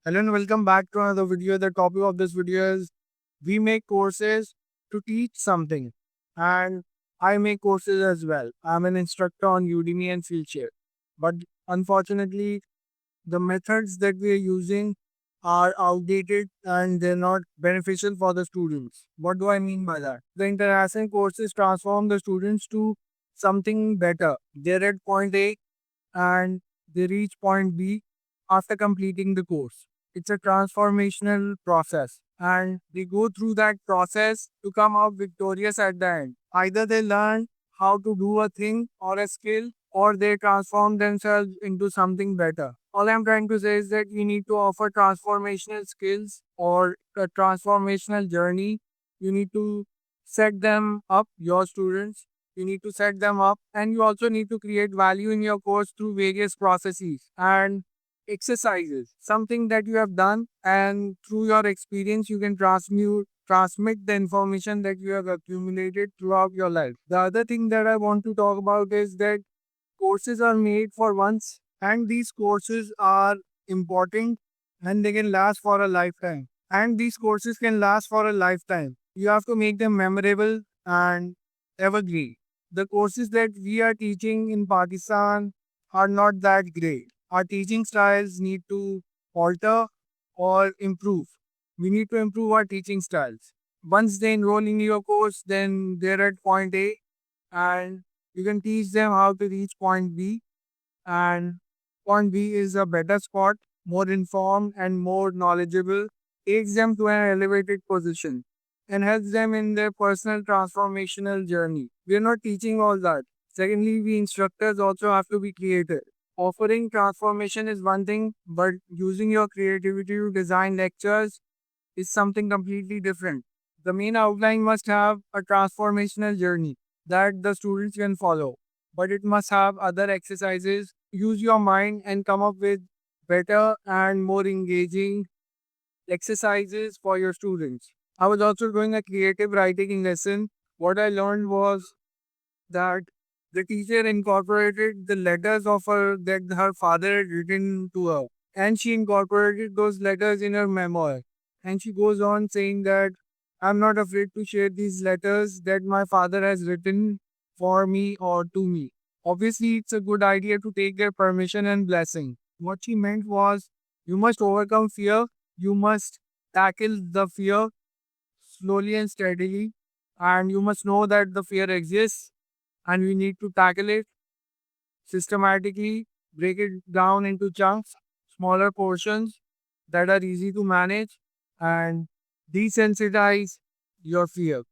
Hello and welcome back to another video. The topic of this video is we make courses to teach something, and I make courses as well. I'm an instructor on Udemy and Skillshare, but unfortunately, the methods that we are using are outdated and they're not beneficial for the students. What do I mean by that? The international courses transform the students to something better. They're at point A and they reach point B after completing the course. It's a transformational process and they go through that process to come out victorious at the end. Either they learn how to do a thing or a skill or they transform themselves into something better. All I'm trying to say is that you need to offer transformational skills or a transformational journey. You need to set them up, your students, you need to set them up, and you also need to create value in your course through various processes and exercises, something that you have done, and through your experience you can transmit the information that you have accumulated throughout your life. The other thing that I want to talk about is that courses are made for once, and these courses are important and they can last for a lifetime. And these courses can last for a lifetime. You have to make them memorable and evergreen. The courses that we are teaching in Pakistan are not that great. Our teaching styles need to alter or improve. We need to improve our teaching styles. Once they enroll in your course, then they're at point A and you can teach them how to reach point B. And point B is a better spot, more informed and more knowledgeable, takes them to an elevated position and helps them in their personal transformational journey. We are not teaching all that. Secondly, we instructors also have to be creative. Offering transformation is one thing, but using your creativity to design lectures is something completely different. The main outline must have a transformational journey that the students can follow, but it must have other exercises. Use your mind and come up with better and more engaging exercises for your students. I was also doing a creative writing lesson. What I learned was that the teacher incorporated the letters of her that her father had written to her, and she incorporated those letters in her memoir. And she goes on saying that I'm not afraid to share these letters that my father has written for me or to me. Obviously, it's a good idea to take their permission and blessing. What she meant was you must overcome fear, you must tackle the fear slowly and steadily, and you must know that the fear exists and we need to tackle it systematically, break it down into chunks, smaller portions that are easy to manage, and desensitize your fear.